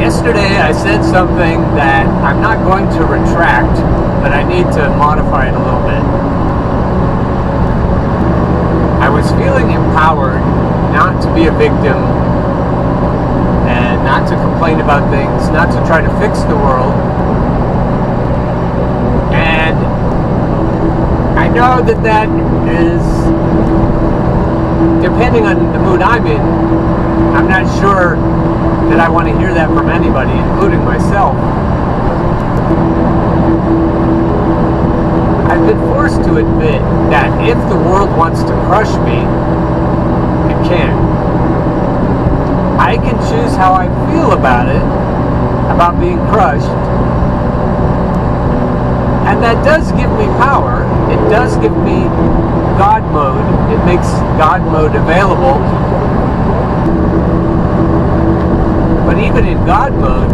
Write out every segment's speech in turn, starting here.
Yesterday I said something that I'm not going to retract, but I need to modify it a little bit. I was feeling empowered not to be a victim and not to complain about things, not to try to fix the world. And I know that is, depending on the mood I'm in, I'm not sure that I want to hear that from anybody, including myself. I've been forced to admit that if the world wants to crush me, it can. I can choose how I feel about it, about being crushed, and that does give me power. It does give me God mode. It makes God mode available. But even in God mode,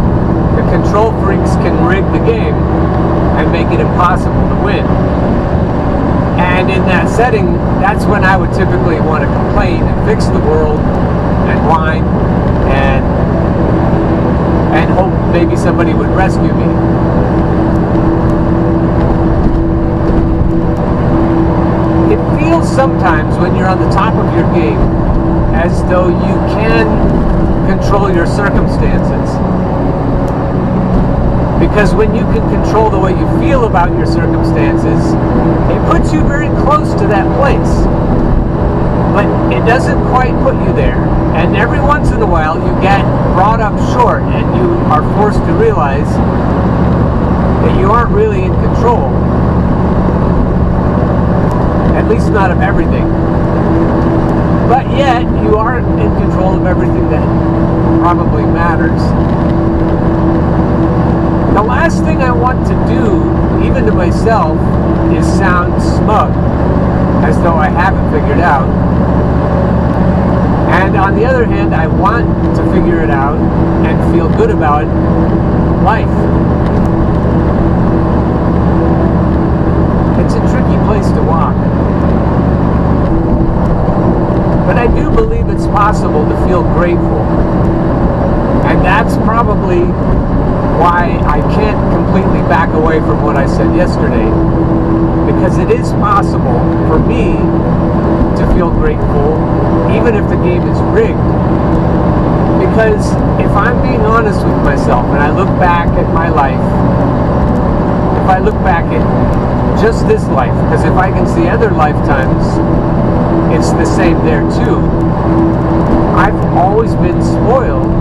the control freaks can rig the game and make it impossible to win. And in that setting, that's when I would typically want to complain and fix the world and whine and hope maybe somebody would rescue me. It feels sometimes when you're on the top of your game as though you can control your circumstances. Because when you can control the way you feel about your circumstances, it puts you very close to that place. But it doesn't quite put you there. And every once in a while you get brought up short and you are forced to realize that you aren't really in control. At least not of everything. But yet, you are in control of everything that probably matters. The last thing I want to do, even to myself, is sound smug, as though I haven't figured out. And on the other hand, I want to figure it out and feel good about life. It's a tricky place to walk. But I do believe it's possible to feel grateful. And that's probably why I can't completely back away from what I said yesterday. Because it is possible for me to feel grateful, even if the game is rigged. Because if I'm being honest with myself and I look back at my life, if I look back at just this life, because if I can see other lifetimes, it's the same there too. I've always been spoiled.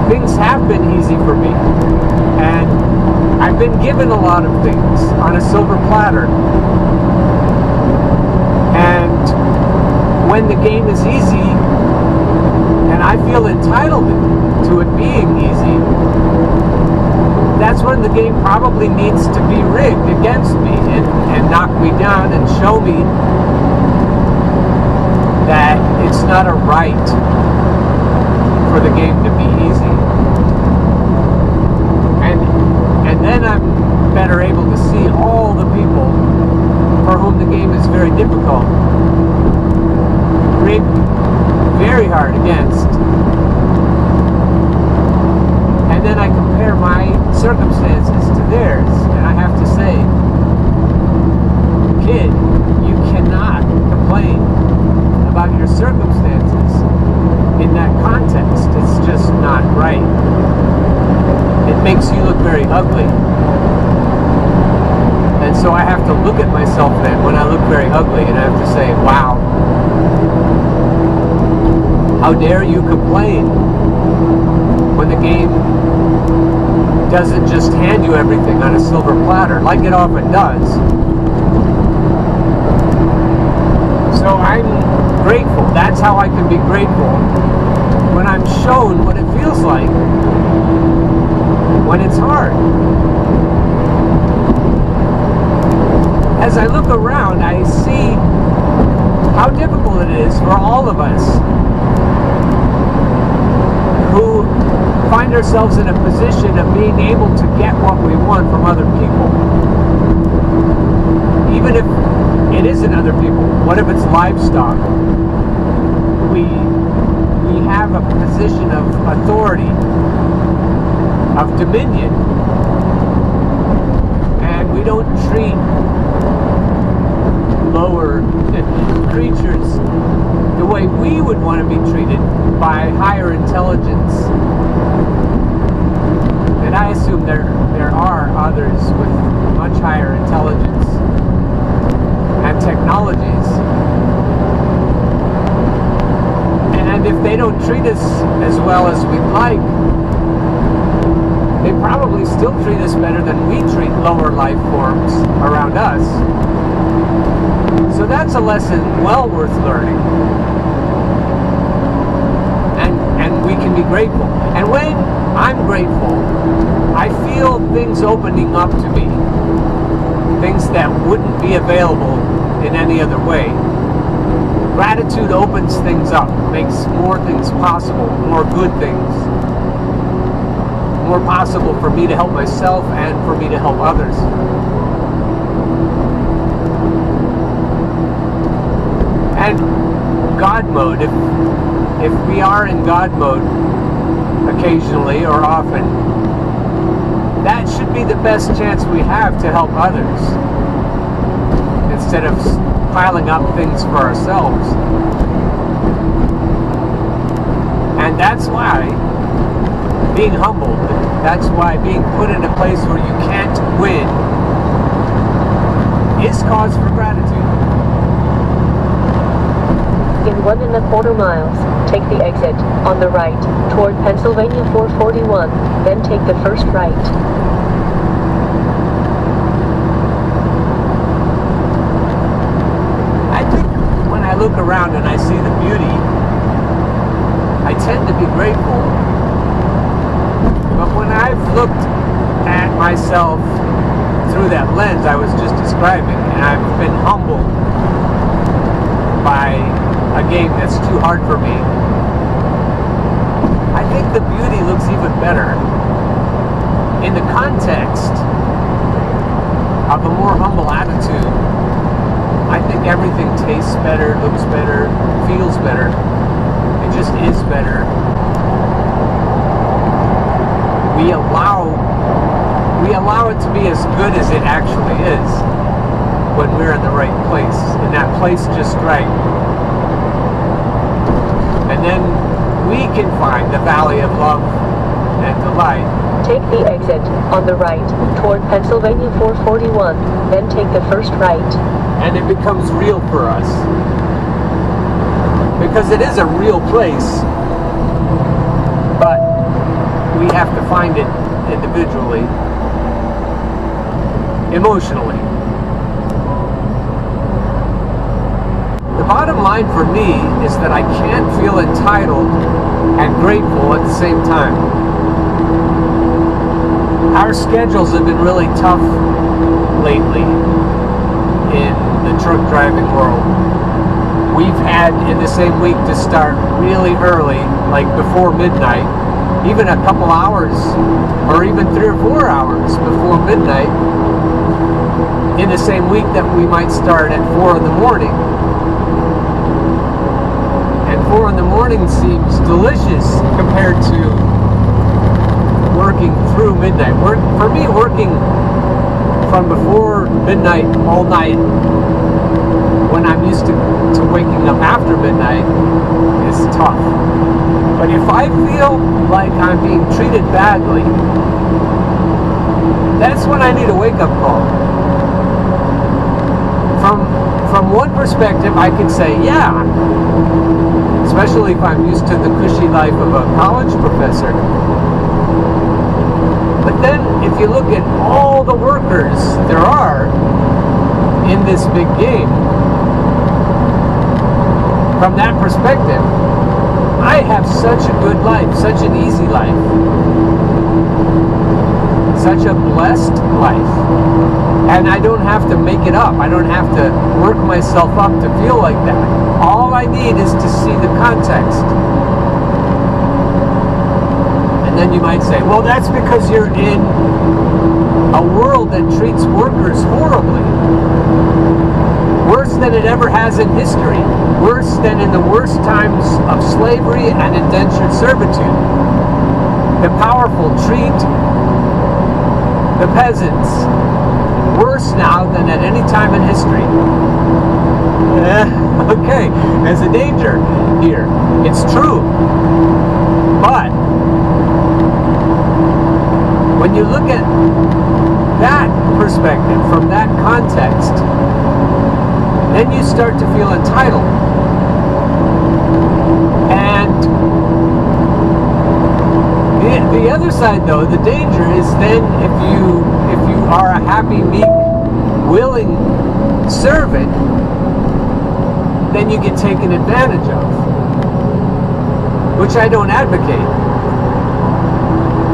Things have been easy for me. And I've been given a lot of things on a silver platter. And when the game is easy, and I feel entitled to it being easy, that's when the game probably needs to be rigged against me and knock me down and show me that it's not a right for the game to be easy. And then I'm better able to see all the people for whom the game is very difficult, rigged very hard against. And then I compare my circumstances to theirs, and I have to say, kid, you cannot complain about your circumstances in that context. It's just not right. It makes you look very ugly. And so I have to look at myself then when I look very ugly, and I have to say, wow, how dare you complain when the game doesn't just hand you everything on a silver platter, like it often does. So I'm grateful. That's how I can be grateful, when I'm shown what it feels like when it's hard. As I look around, I see how difficult it is for all of us who find ourselves in a position of being able to get what we want from other people. Even if it isn't other people. What if it's livestock? We have a position of authority of dominion. And we don't treat lower creatures the way we would want to be treated by higher intelligence. And I assume there are others with much higher intelligence and technologies. And if they don't treat us as well as we'd like, they probably still treat us better than we treat lower life forms around us. So that's a lesson well worth learning. And we can be grateful. And when I'm grateful, I feel things opening up to me. Things that wouldn't be available in any other way. Gratitude opens things up, makes more things possible, more good things. More possible for me to help myself and for me to help others. And God mode, if we are in God mode occasionally or often, that should be the best chance we have to help others instead of piling up things for ourselves. And that's why being humbled, that's why being put in a place where you can't win is cause for gratitude. In 1.25 miles, take the exit on the right toward Pennsylvania 441, then take the first right. I think when I look around and I see the beauty, I tend to be grateful. But when I've looked at myself through that lens I was just describing, and I've been humbled by a game that's too hard for me, I think the beauty looks even better in the context of a more humble attitude. I think everything tastes better, looks better, feels better. It just is better. We allow it to be as good as it actually is when we're in the right place, and that place just right. And then we can find the valley of love and delight. Take the exit on the right toward Pennsylvania 441, then take the first right. And it becomes real for us. Because it is a real place, but we have to find it individually, emotionally. The bottom line for me is that I can't feel entitled and grateful at the same time. Our schedules have been really tough lately in the truck driving world. We've had in the same week to start really early, like before midnight, even a couple hours or even 3 or 4 hours before midnight, in the same week that we might start at 4 in the morning. And 4 in the morning seems delicious compared to working through midnight. For me, working from before midnight all night, when I'm used to waking up after midnight, is tough. But if I feel like I'm being treated badly, that's when I need a wake-up call. From one perspective, I can say, yeah, especially if I'm used to the cushy life of a college professor. But then, if you look at all the workers there are in this big game, from that perspective, I have such a good life, such an easy life, such a blessed life, and I don't have to make it up. I don't have to work myself up to feel like that. All I need is to see the context. And then you might say, well, that's because you're in a world that treats workers horribly. Worse than it ever has in history. Worse than in the worst times of slavery and indentured servitude. The powerful treat the peasants worse now than at any time in history. Okay, there's a danger here. It's true. But when you look at that perspective, from that context, then you start to feel entitled. And the other side, though, the danger is then if you are a happy, meek, willing servant, then you get taken advantage of, which I don't advocate.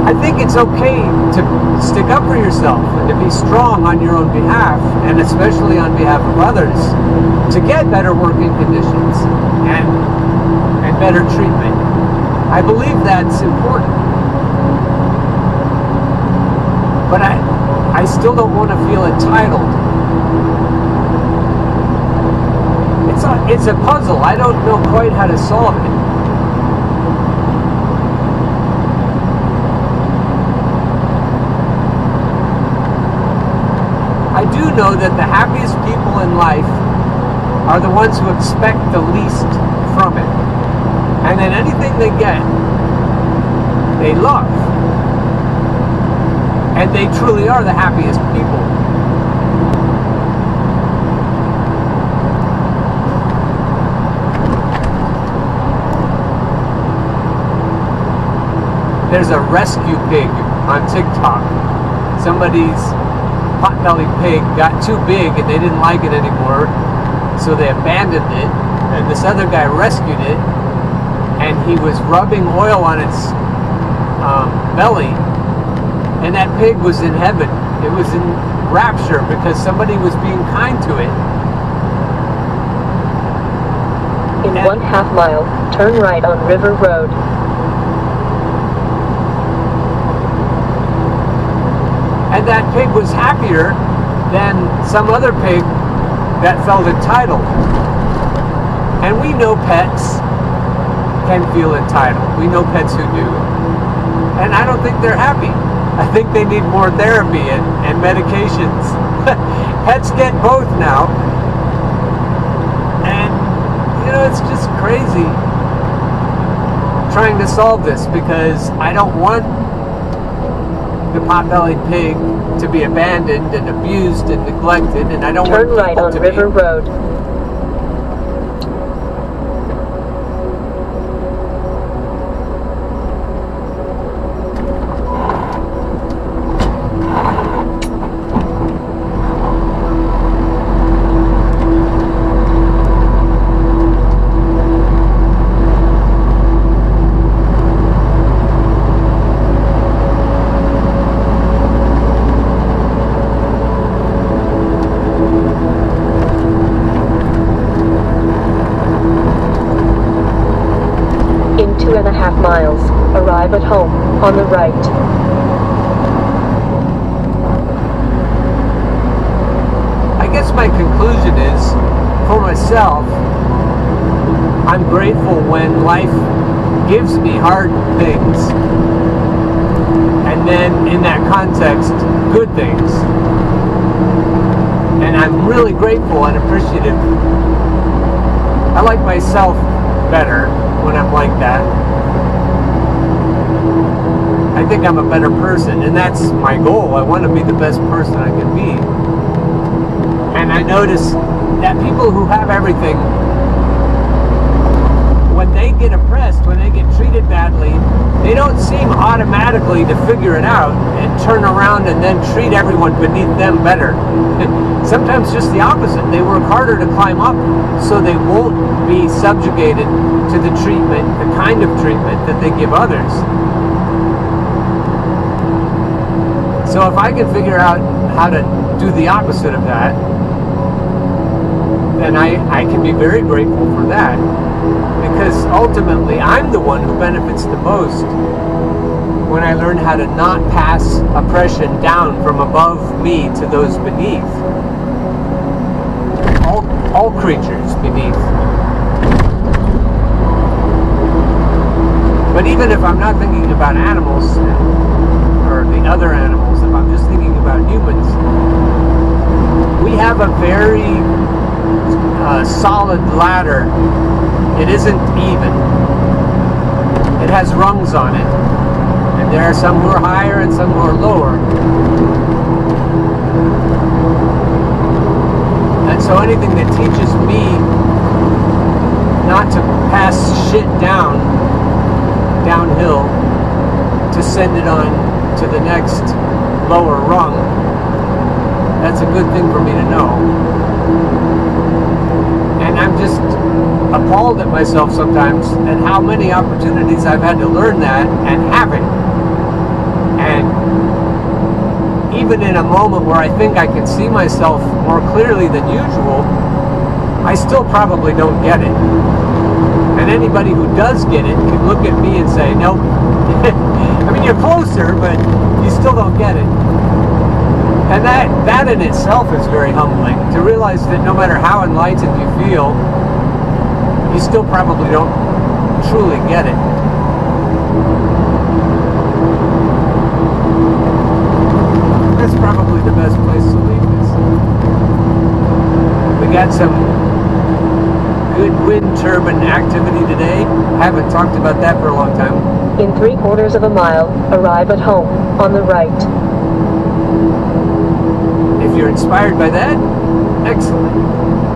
I think it's okay to stick up for yourself and to be strong on your own behalf, and especially on behalf of others, to get better working conditions and better treatment. I believe that's important. But I still don't want to feel entitled. It's a puzzle. I don't know quite how to solve it. I do know that the happiest people in life are the ones who expect the least from it. And then anything they get, they love. And they truly are the happiest people. There's a rescue pig on TikTok. Somebody's potbelly pig got too big and they didn't like it anymore, so they abandoned it, and this other guy rescued it, and he was rubbing oil on its belly, and that pig was in heaven. It was in rapture because somebody was being kind to it. In 1/2 mile, turn right on River Road. And that pig was happier than some other pig that felt entitled. And we know pets can feel entitled. We know pets who do. And I don't think they're happy. I think they need more therapy and medications. Pets get both now. And, it's just crazy trying to solve this, because I don't want the pot-bellied pig to be abandoned and abused and neglected, and I don't want people Turn right on River Road. In 2.5 miles, arrive at home, on the right. I guess my conclusion is, for myself, I'm grateful when life gives me hard things, and then in that context, good things. And I'm really grateful and appreciative. I like myself better when I'm like that. I think I'm a better person, and that's my goal. I want to be the best person I can be. And I notice that people who have everything, when they get oppressed, when they get treated badly, they don't seem automatically to figure it out and turn around and then treat everyone beneath them better. Sometimes just the opposite. They work harder to climb up so they won't be subjugated to the treatment, the kind of treatment that they give others. So if I can figure out how to do the opposite of that, then I can be very grateful for that. Because ultimately, I'm the one who benefits the most when I learn how to not pass oppression down from above me to those beneath. All creatures beneath. But even if I'm not thinking about animals or the other animals, if I'm just thinking about humans, we have a very solid ladder. It isn't even. It has rungs on it. And there are some who are higher and some who are lower. And so anything that teaches me not to pass shit downhill, to send it on to the next lower rung, that's a good thing for me to know. And I'm just appalled at myself sometimes at how many opportunities I've had to learn that and haven't. And even in a moment where I think I can see myself more clearly than usual, I still probably don't get it. And anybody who does get it can look at me and say, nope. I mean, you're closer, but you still don't get it. And that in itself is very humbling, to realize that no matter how enlightened you feel, you still probably don't truly get it. That's probably the best place to leave this. We got some good wind turbine activity today. Haven't talked about that for a long time. In 3/4 of a mile, arrive at home, on the right. If you're inspired by that, excellent.